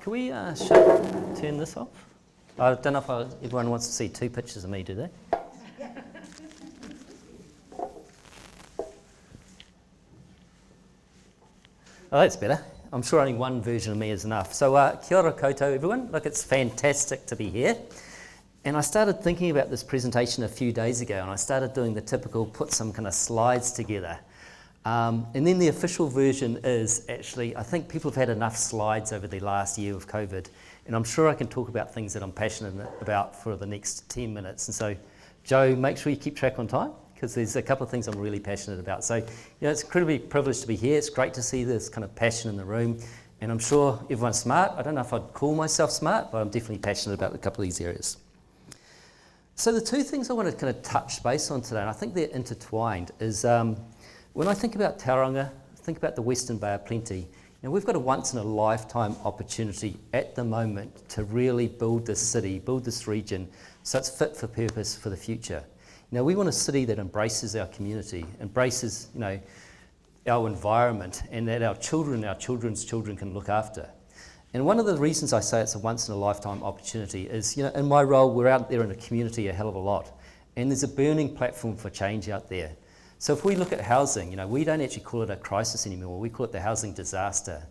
Can we turn this off? I don't know if everyone wants to see two pictures of me, do they? Oh, that's better. I'm sure only one version of me is enough. So kia ora koutou, everyone. Look, it's fantastic to be here. And I started thinking about this presentation a few days ago, and I started doing the typical put some kind of slides together. And then the official version is actually, I think people have had enough slides over the last year of COVID, and I'm sure I can talk about things that I'm passionate about for the next 10 minutes. And so, Joe, make sure you keep track on time, because there's a couple of things I'm really passionate about. So, it's incredibly privileged to be here. It's great to see this kind of passion in the room, and I'm sure everyone's smart. I don't know if I'd call myself smart, but I'm definitely passionate about a couple of these areas. So the two things I want to kind of touch base on today, and I think they're intertwined, is when I think about Tauranga, think about the Western Bay of Plenty, we've got a once-in-a-lifetime opportunity at the moment to really build this city, build this region, so it's fit for purpose for the future. We want a city that embraces our community, embraces, our environment, and that our children's children can look after. And one of the reasons I say it's a once-in-a-lifetime opportunity is, in my role, we're out there in the community a hell of a lot, and there's a burning platform for change out there. So if we look at housing, we don't actually call it a crisis anymore. We call it the housing disaster.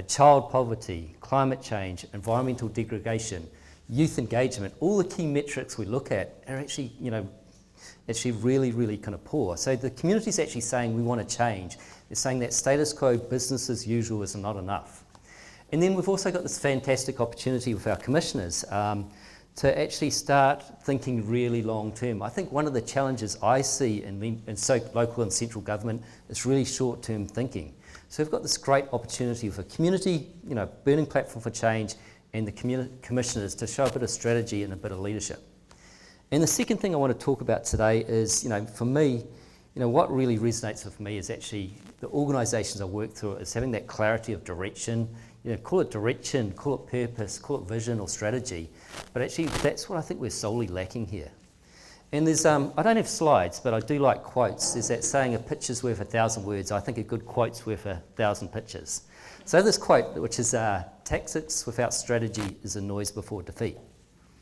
Child poverty, climate change, environmental degradation, youth engagement, all the key metrics we look at are actually, really, really kind of poor. So the community's actually saying we want to change. They're saying that status quo, business as usual is not enough. And then we've also got this fantastic opportunity with our commissioners to actually start thinking really long term. I think one of the challenges I see in local and central government is really short term thinking. So we've got this great opportunity for community, burning platform for change, and the commissioners to show a bit of strategy and a bit of leadership. And the second thing I want to talk about today is, for me, what really resonates with me is actually the organisations I work through is having that clarity of direction. Call it direction, call it purpose, call it vision or strategy. But actually, that's what I think we're solely lacking here. And there's, I don't have slides, but I do like quotes. There's that saying, a picture's worth 1,000 words. I think a good quote's worth 1,000 pictures. So this quote, which is, tactics without strategy is a noise before defeat.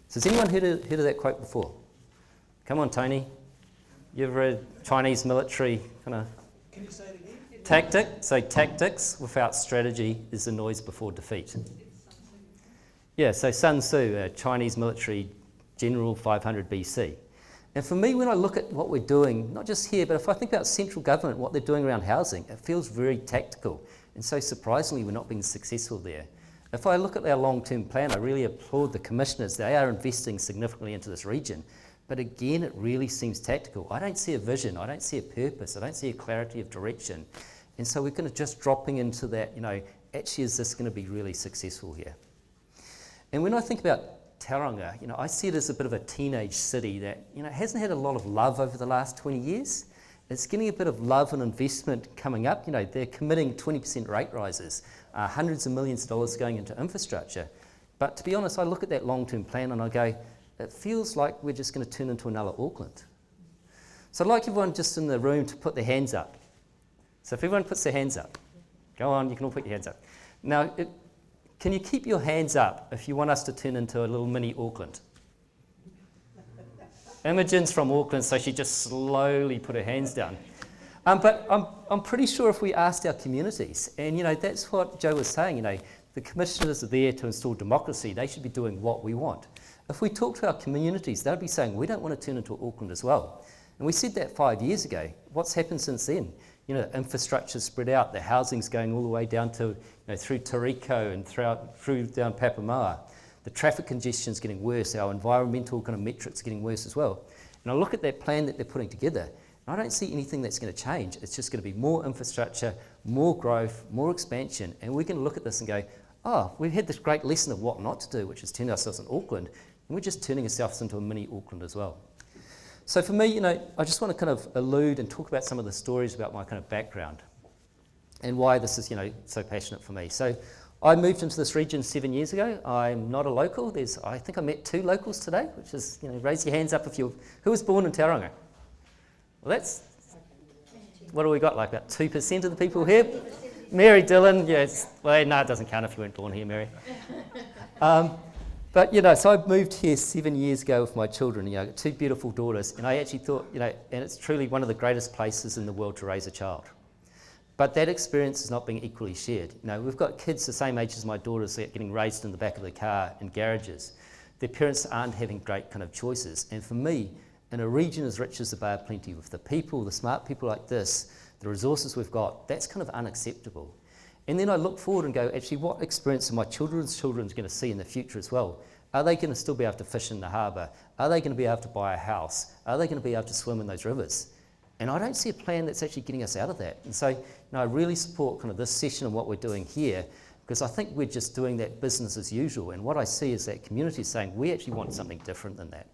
So has anyone heard of that quote before? Come on, Tony. You've read Chinese military kind of... Can you say it again? Tactics without strategy is the noise before defeat. Yeah, so Sun Tzu, Chinese military general 500 BC. And for me, when I look at what we're doing, not just here, but if I think about central government, what they're doing around housing, it feels very tactical. And so surprisingly, we're not being successful there. If I look at our long-term plan, I really applaud the commissioners. They are investing significantly into this region. But again, it really seems tactical. I don't see a vision. I don't see a purpose. I don't see a clarity of direction. And so we're kind of just dropping into that, actually, is this going to be really successful here? And when I think about Tauranga, I see it as a bit of a teenage city that, hasn't had a lot of love over the last 20 years. It's getting a bit of love and investment coming up. They're committing 20% rate rises, hundreds of millions of dollars going into infrastructure. But to be honest, I look at that long-term plan and I go, it feels like we're just going to turn into another Auckland. So I'd like everyone just in the room to put their hands up. So if everyone puts their hands up, go on, you can all put your hands up. Now, can you keep your hands up if you want us to turn into a little mini Auckland? Imogen's from Auckland, so she just slowly put her hands down. But I'm pretty sure if we asked our communities, and that's what Joe was saying, the commissioners are there to install democracy, they should be doing what we want. If we talk to our communities, they'll be saying, we don't want to turn into Auckland as well. And we said that 5 years ago. What's happened since then? Infrastructure's spread out, the housing's going all the way down to, through Tariko and through down Papamoa. The traffic congestion's getting worse, our environmental kind of metrics are getting worse as well. And I look at that plan that they're putting together, and I don't see anything that's going to change. It's just going to be more infrastructure, more growth, more expansion, and we can look at this and go, we've had this great lesson of what not to do, which is turn ourselves in Auckland, and we're just turning ourselves into a mini Auckland as well. So for me, I just want to kind of allude and talk about some of the stories about my kind of background and why this is, so passionate for me. So I moved into this region 7 years ago. I'm not a local. I think I met 2 locals today, which is, raise your hands up if who was born in Tauranga? Well, what do we got, like about 2% of the people here? Mary Dillon, yes. Well, no, it doesn't count if you weren't born here, Mary. But, so I moved here 7 years ago with my children. I got two beautiful daughters, and I actually thought, and it's truly one of the greatest places in the world to raise a child. But that experience is not being equally shared. We've got kids the same age as my daughters that are getting raised in the back of the car in garages. Their parents aren't having great kind of choices. And for me, in a region as rich as the Bay of Plenty, with the people, the smart people like this, the resources we've got, that's kind of unacceptable. And then I look forward and go, actually, what experience are my children's children going to see in the future as well? Are they going to still be able to fish in the harbour? Are they going to be able to buy a house? Are they going to be able to swim in those rivers? And I don't see a plan that's actually getting us out of that. And so I really support kind of this session and what we're doing here, because I think we're just doing that business as usual. And what I see is that community saying we actually want something different than that.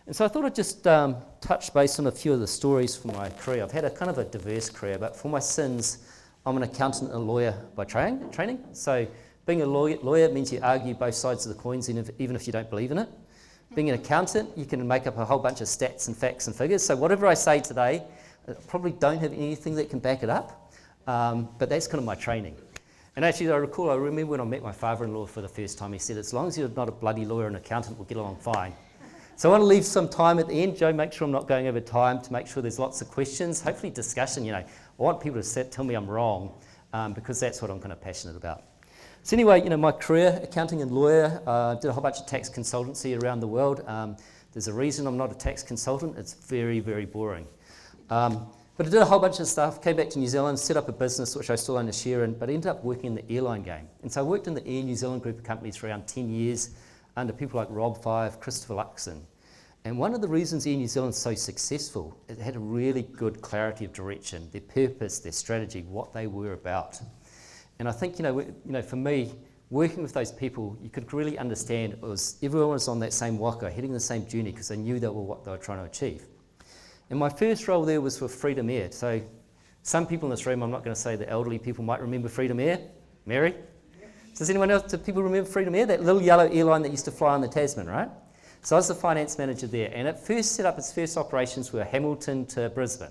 And so I thought I'd just touch base on a few of the stories from my career. I've had a kind of a diverse career, but for my sins, I'm an accountant and a lawyer by training. So being a lawyer means you argue both sides of the coins, even if you don't believe in it. Being an accountant, you can make up a whole bunch of stats and facts and figures. So whatever I say today, I probably don't have anything that can back it up, but that's kind of my training. And actually, I remember when I met my father-in-law for the first time, he said, as long as you're not a bloody lawyer and accountant, we'll get along fine. So I want to leave some time at the end, Joe, make sure I'm not going over time, to make sure there's lots of questions, hopefully discussion. I want people to tell me I'm wrong, because that's what I'm kind of passionate about. So anyway, my career, accounting and lawyer, did a whole bunch of tax consultancy around the world. There's a reason I'm not a tax consultant. It's very, very boring. But I did a whole bunch of stuff, came back to New Zealand, set up a business, which I still own a share in, but ended up working in the airline game. And so I worked in the Air New Zealand group of companies for around 10 years under people like Rob Five, Christopher Luxon. And one of the reasons Air New Zealand's so successful, it had a really good clarity of direction, their purpose, their strategy, what they were about. And I think, for me, working with those people, you could really understand everyone was on that same waka, heading the same journey, because they knew what they were trying to achieve. And my first role there was with Freedom Air. So some people in this room, I'm not going to say the elderly people might remember Freedom Air. Mary? Does anyone else, do people remember Freedom Air? That little yellow airline that used to fly on the Tasman, right? So I was the finance manager there, and it first set up its first operations were Hamilton to Brisbane.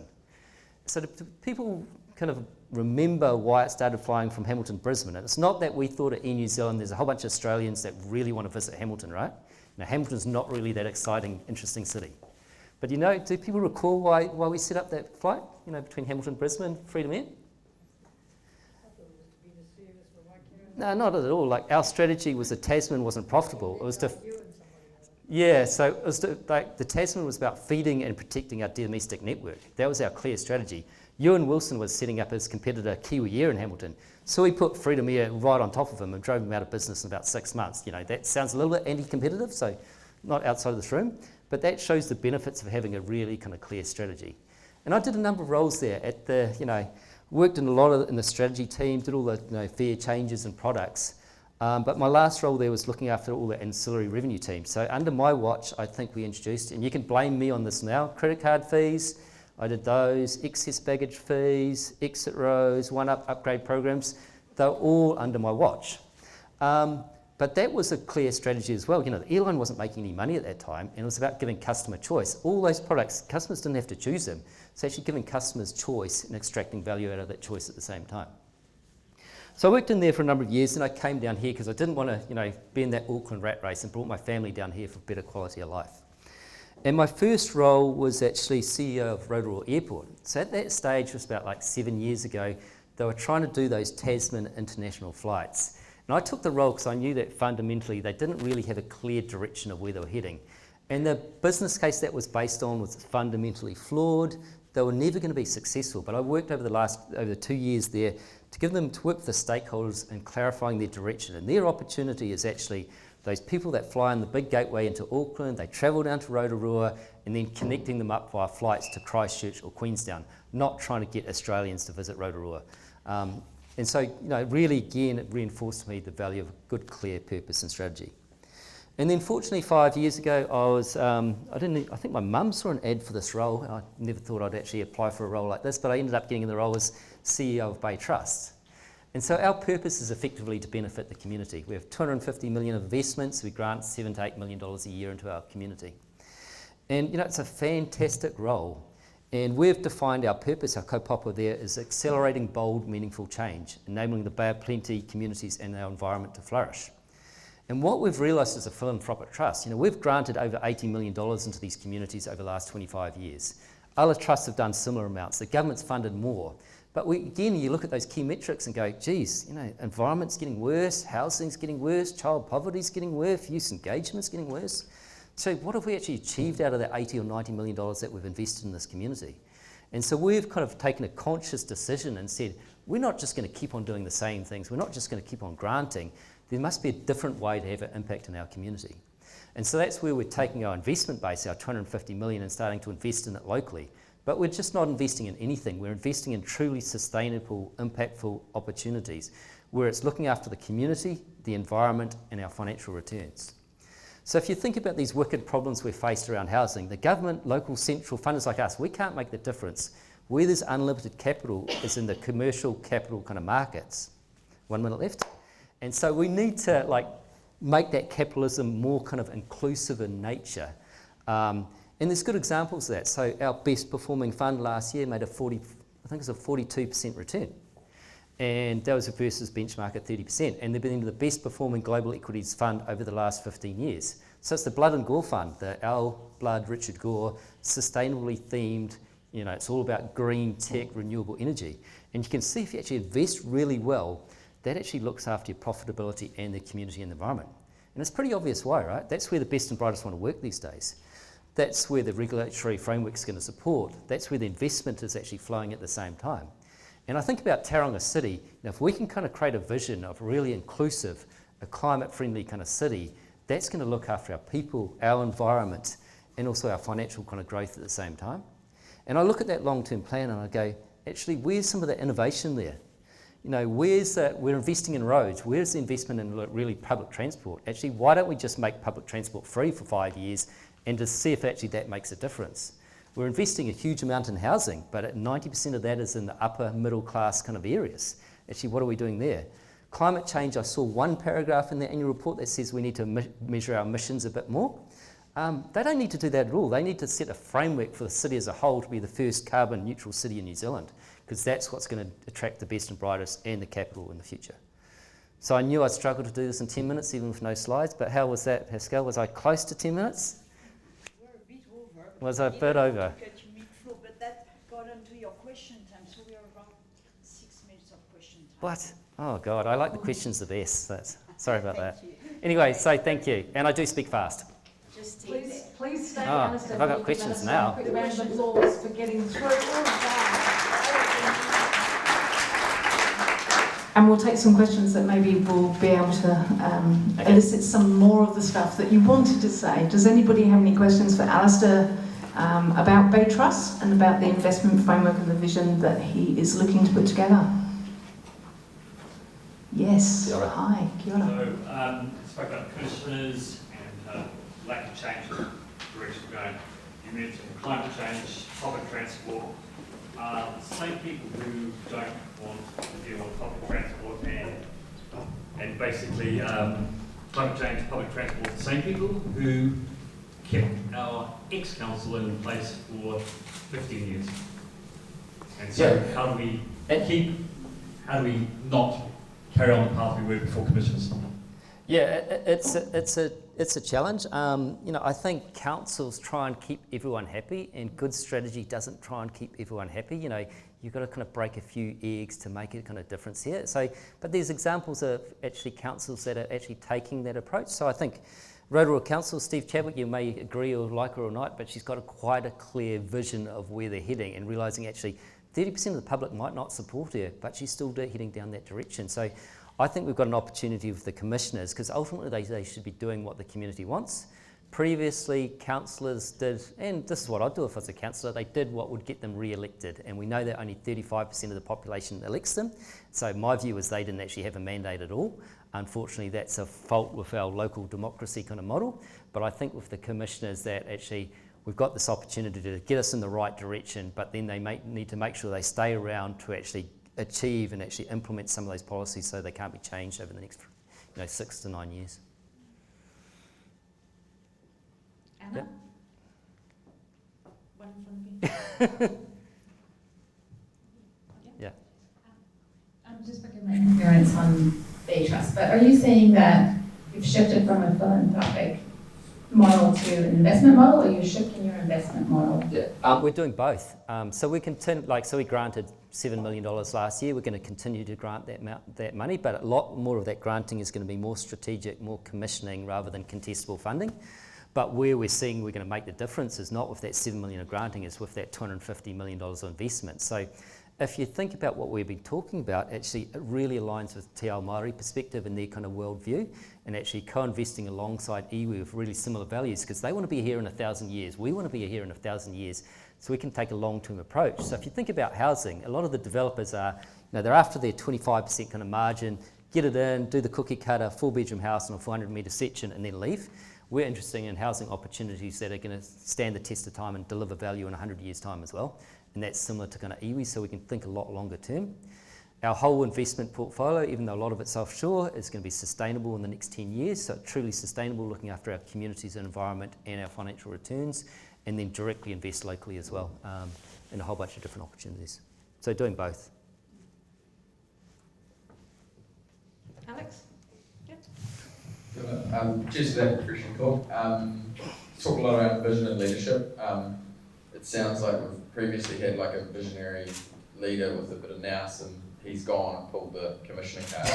So do people kind of remember why it started flying from Hamilton to Brisbane? And it's not that we thought at Air New Zealand there's a whole bunch of Australians that really want to visit Hamilton, right? Hamilton's not really that exciting, interesting city. But do people recall why we set up that flight, between Hamilton and Brisbane, Freedom Air? No, not at all. Like, our strategy was the Tasman wasn't profitable. It was to... Yeah, so it was the Tasman was about feeding and protecting our domestic network. That was our clear strategy. Ewan Wilson was setting up his competitor Kiwi Air in Hamilton. So we put Freedom Air right on top of him and drove him out of business in about 6 months. That sounds a little bit anti-competitive, so not outside of this room, but that shows the benefits of having a really kind of clear strategy. And I did a number of roles there at worked in in the strategy team, did all the fair changes and products. But my last role there was looking after all the ancillary revenue team. So under my watch, I think we introduced, and you can blame me on this now, credit card fees. I did those, excess baggage fees, exit rows, one-up upgrade programs. They're all under my watch. But that was a clear strategy as well. The airline wasn't making any money at that time, and it was about giving customer choice. All those products, customers didn't have to choose them. It's actually giving customers choice and extracting value out of that choice at the same time. So I worked in there for a number of years, and I came down here because I didn't want to, be in that Auckland rat race, and brought my family down here for better quality of life. And my first role was actually CEO of Rotorua Airport. So at that stage, it was about 7 years ago, they were trying to do those Tasman international flights. And I took the role because I knew that fundamentally they didn't really have a clear direction of where they were heading. And the business case that was based on was fundamentally flawed. They were never going to be successful. But I worked over the 2 years there to work with the stakeholders and clarifying their direction. And their opportunity is actually those people that fly on the big gateway into Auckland, they travel down to Rotorua, and then connecting them up via flights to Christchurch or Queenstown, not trying to get Australians to visit Rotorua. And so, really, again, it reinforced to me the value of a good, clear purpose and strategy. And then, fortunately, 5 years ago, I think my mum saw an ad for this role. I never thought I'd actually apply for a role like this, but I ended up getting the role as CEO of Bay Trust. And so our purpose is effectively to benefit the community. We have 250 million of investments. We grant $7 to $8 million a year into our community. And, it's a fantastic role. And we've defined our purpose, our kaupapa there, is accelerating bold, meaningful change, enabling the Bay of Plenty communities and our environment to flourish. And what we've realised as a philanthropic trust, we've granted over $80 million into these communities over the last 25 years. Other trusts have done similar amounts. The government's funded more. But again, you look at those key metrics and go, geez, environment's getting worse, housing's getting worse, child poverty's getting worse, youth engagement's getting worse. So what have we actually achieved out of that $80 or $90 million that we've invested in this community? And so we've kind of taken a conscious decision and said, we're not just going to keep on doing the same things. We're not just going to keep on granting. There must be a different way to have an impact in our community. And so that's where we're taking our investment base, our $250 million, and starting to invest in it locally. But we're just not investing in anything. We're investing in truly sustainable, impactful opportunities where it's looking after the community, the environment, and our financial returns. So if you think about these wicked problems we're faced around housing, the government, local, central funders like us, we can't make the difference. Where there's unlimited capital is in the commercial capital kind of markets. 1 minute left. And so we need to make that capitalism more kind of inclusive in nature. And there's good examples of that. So our best performing fund last year made a 42% return. And that was versus benchmark at 30%. And they've been the best performing global equities fund over the last 15 years. So it's the Blood and Gore Fund, the Al Blood Richard Gore, sustainably themed, it's all about green tech, renewable energy. And you can see if you actually invest really well, that actually looks after your profitability and the community and the environment. And it's pretty obvious why, right? That's where the best and brightest want to work these days. That's where the regulatory framework's going to support. That's where the investment is actually flowing at the same time. And I think about Tauranga City, if we can kind of create a vision of really inclusive, a climate-friendly kind of city, that's going to look after our people, our environment, and also our financial kind of growth at the same time. And I look at that long-term plan and I go, actually, where's some of the innovation there? We're investing in roads. Where's the investment in really public transport? Actually, why don't we just make public transport free for 5 years and just see if actually that makes a difference? We're investing a huge amount in housing, but 90% of that is in the upper middle class kind of areas. Actually, what are we doing there? Climate change, I saw one paragraph in the annual report that says we need to measure our emissions a bit more. They don't need to do that at all. They need to set a framework for the city as a whole to be the first carbon neutral city in New Zealand, because that's what's going to attract the best and brightest and the capital in the future. So I knew I'd struggle to do this in 10 minutes, even with no slides, but how was that, Pascal? Was I close to 10 minutes? Was I a bit over? But that got into your question time, so we are around 6 minutes of question time. What? Oh God, I like the questions the best. Sorry about that. Anyway, so thank you, and I do speak fast. Please stay, Alistair. I've got questions now. Quick round of applause for getting through all of that. And we'll take some questions that maybe will be able to elicit some more of the stuff that you wanted to say. Does anybody have any questions for Alastair about Bay Trust and about the investment framework and the vision that he is looking to put together? Yes. Kia ora. Hi. Kia ora. So, spoke about commissioners and lack of change in the direction we're going. You mentioned climate change, public transport. The same people who don't want to deal with public transport and basically climate change, public transport, the same people who kept our ex-council in place for 15 years. And so how do we not carry on the path we were before commissioners? Yeah, it's a challenge. I think councils try and keep everyone happy, and good strategy doesn't try and keep everyone happy. You've got to kind of break a few eggs to make a kind of difference here. So, but there's examples of actually councils that are actually taking that approach. So I think Rotorua Council, Steve Chadwick, you may agree or like her or not, but she's got quite a clear vision of where they're heading, and realising actually 30% of the public might not support her, but she's still heading down that direction. So I think we've got an opportunity with the commissioners, because ultimately they should be doing what the community wants. Previously, councillors did, and this is what I'd do if I was a councillor, they did what would get them re-elected, and we know that only 35% of the population elects them. So my view is they didn't actually have a mandate at all. Unfortunately, that's a fault with our local democracy kind of model. But I think with the commissioners that actually we've got this opportunity to get us in the right direction, but then they need to make sure they stay around to actually achieve and actually implement some of those policies so they can't be changed over the next 6 to 9 years. Anna? Yep. one in front of you. Yeah. Just for my interference on Bay Trust, but are you saying that you've shifted from a philanthropic model to an investment model, or you're shifting your investment model? Yeah. We're doing both. So we continue, so we granted $7 million last year. We're going to continue to grant that money, but a lot more of that granting is going to be more strategic, more commissioning rather than contestable funding. But where we're seeing we're going to make the difference is not with that $7 million of granting, it's with that $250 million of investment. So if you think about what we've been talking about, actually it really aligns with Te Ao Māori perspective and their kind of worldview, and actually co-investing alongside iwi with really similar values, because they want to be here in 1,000 years. We want to be here in 1,000 years, so we can take a long-term approach. So if you think about housing, a lot of the developers are, they're after their 25% kind of margin, get it in, do the cookie cutter, 4-bedroom house on a 400-metre section and then leave. We're interested in housing opportunities that are going to stand the test of time and deliver value in 100 years' time as well. And that's similar to kind of iwi, so we can think a lot longer term. Our whole investment portfolio, even though a lot of it's offshore, is going to be sustainable in the next 10 years. So truly sustainable, looking after our communities and environment and our financial returns, and then directly invest locally as well in a whole bunch of different opportunities. So doing both. Alex? Just that refreshing talk. Talk a lot about vision and leadership. It sounds like we've previously had like a visionary leader with a bit of nous, and he's gone and pulled the commissioning card.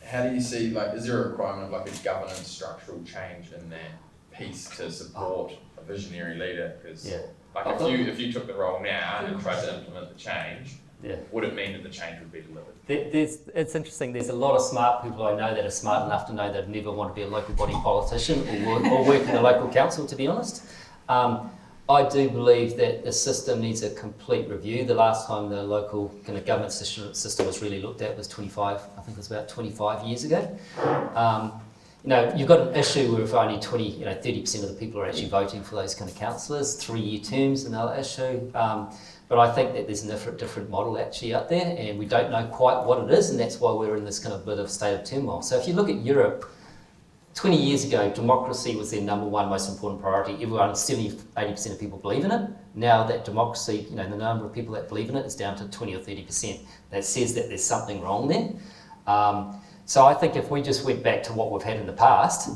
How do you see, like, is there a requirement of like a governance structural change in that piece to support a visionary leader? Because like if you took the role now and tried to implement the change, would it mean that the change would be delivered? It's interesting, there's a lot of smart people I know that are smart enough to know they'd never want to be a local body politician or work in the local council, to be honest. I do believe that the system needs a complete review. The last time the local kind of government system was really looked at was 25 years ago. You've got an issue where if only 30% of the people are actually voting for those kind of councillors, 3-year terms, another issue. But I think that there's a different model actually out there, and we don't know quite what it is, and that's why we're in this kind of bit of state of turmoil. So if you look at Europe, 20 years ago, democracy was their number one most important priority. Everyone, 70-80% of people believe in it. Now that democracy, the number of people that believe in it is down to 20 or 30%. That says that there's something wrong there. So I think if we just went back to what we've had in the past,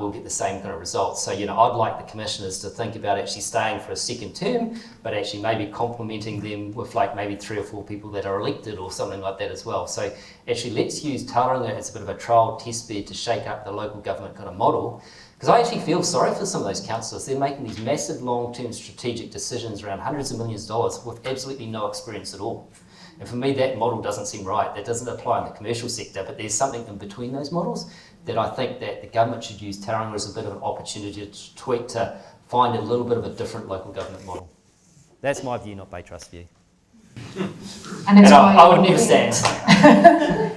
we'll get the same kind of results. So, I'd like the commissioners to think about actually staying for a second term, but actually maybe complementing them with like maybe 3 or 4 people that are elected or something like that as well. So actually let's use Tauranga as a bit of a trial test bed to shake up the local government kind of model. Because I actually feel sorry for some of those councillors. They're making these massive long-term strategic decisions around hundreds of millions of dollars with absolutely no experience at all. And for me, that model doesn't seem right. That doesn't apply in the commercial sector, but there's something in between those models that I think that the government should use Tauranga as a bit of an opportunity to tweak to find a little bit of a different local government model. That's my view, not Bay Trust view. And I would never stand.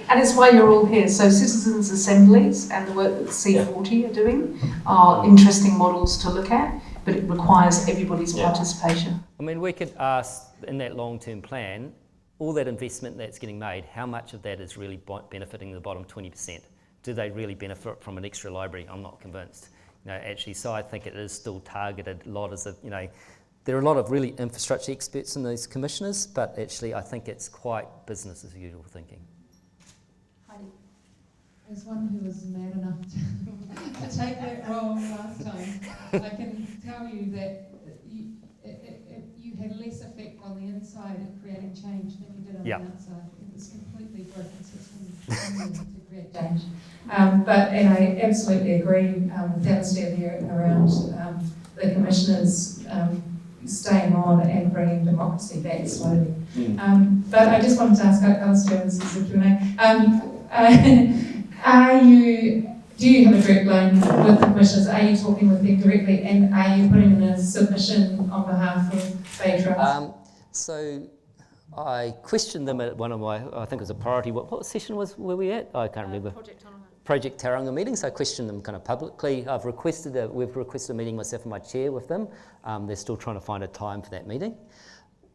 And it's why you're all here. So citizens' assemblies and the work that C40 are doing are interesting models to look at, but it requires everybody's participation. I mean, we could ask in that long-term plan, all that investment that's getting made, how much of that is really benefiting the bottom 20%? Do they really benefit from an extra library? I'm not convinced. Actually, so I think it is still targeted. There are a lot of really infrastructure experts in those commissioners, but actually I think it's quite business as usual thinking. Heidi. As one who was man enough to take that role last time, I can tell you that you had less effect on the inside of creating change than you did on the outside. It was completely broken system to create change. And I absolutely agree with Alastair there around the commissioners staying on and bringing democracy back slowly. But I just wanted to ask Alastair, this is a Q&A. Do you have a direct line with the commissioners? Are you talking with them directly, and are you putting in a submission on behalf of Bay Trust? So I questioned them at one of my, I think it was a priority, what session were we at? I can't remember. Project Tauranga meetings. I questioned them kind of publicly. We've requested a meeting myself and my chair with them. They're still trying to find a time for that meeting.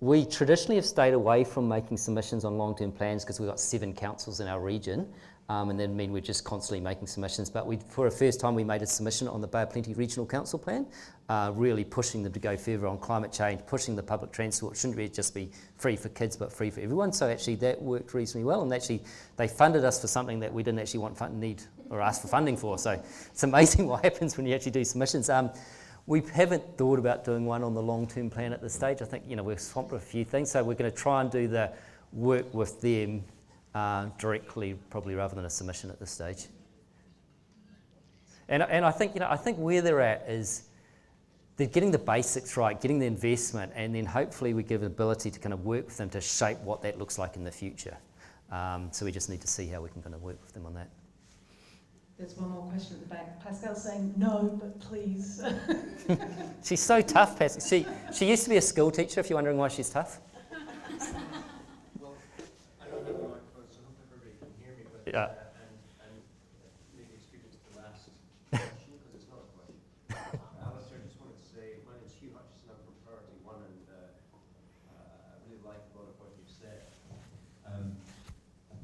We traditionally have stayed away from making submissions on long-term plans because we've got 7 councils in our region. and then mean we're just constantly making submissions. But for the first time, we made a submission on the Bay of Plenty Regional Council Plan, really pushing them to go further on climate change, pushing the public transport. It shouldn't really just be free for kids, but free for everyone. So actually that worked reasonably well, and actually they funded us for something that we didn't actually need or ask for funding for. So it's amazing what happens when you actually do submissions. We haven't thought about doing one on the long-term plan at this stage. I think, we're swamped with a few things, so we're going to try and do the work with them directly, probably, rather than a submission at this stage. And I think, I think where they're at is they're getting the basics right, getting the investment, and then hopefully we give the ability to kind of work with them to shape what that looks like in the future. So we just need to see how we can kind of work with them on that. There's one more question at the back. Pascal's saying, no, but please. She's so tough, Pascal. She used to be a school teacher, if you're wondering why she's tough. Well, I don't have a microphone, so I hope everybody can hear me. But, Yeah. and maybe experience the last question, because it's not a question. Alastair, I just wanted to say, my name is Hugh Hutchison, I'm from Priority One, and I really like a lot of what you've said. I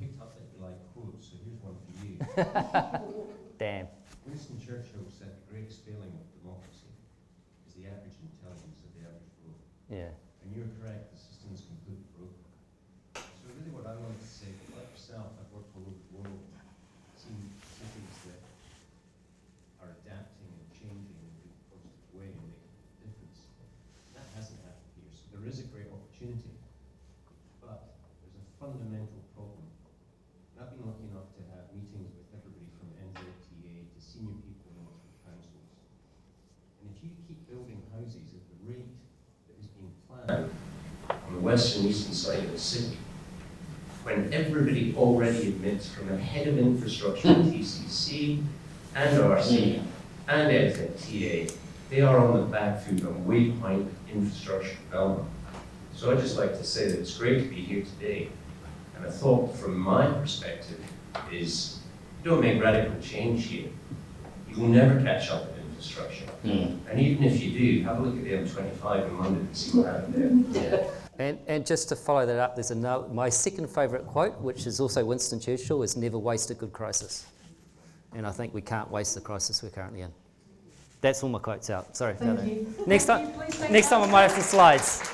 picked up that you like quotes, so here's one for you. Damn. Winston Churchill said the greatest failing of democracy is the average intelligence of the average voter. Yeah. And you're correct, the system is completely broken. So really what I wanted to say, like yourself, I've worked all over the world, seen cities that are adapting and changing in a good positive way and making a difference. That hasn't happened here, so there is a great opportunity. But there's a fundamental problem. And I've been lucky enough to have meetings with everybody from NZTA to senior people in local councils. And if you keep building houses at the rate that is being planned on the western eastern side of the city, when everybody already admits, from the head of infrastructure at TCC and RC and NZTA, they are on the back foot and way behind infrastructure development. So I'd just like to say that it's great to be here today. And a thought from my perspective is, you don't make radical change here, you will never catch up with infrastructure. And even if you do, have a look at the M25 in London and see what happened there. And just to follow that up, there's my second favourite quote, which is also Winston Churchill, is never waste a good crisis. And I think we can't waste the crisis we're currently in. That's all my quotes out. Sorry. Thank you. Next time I might have some slides.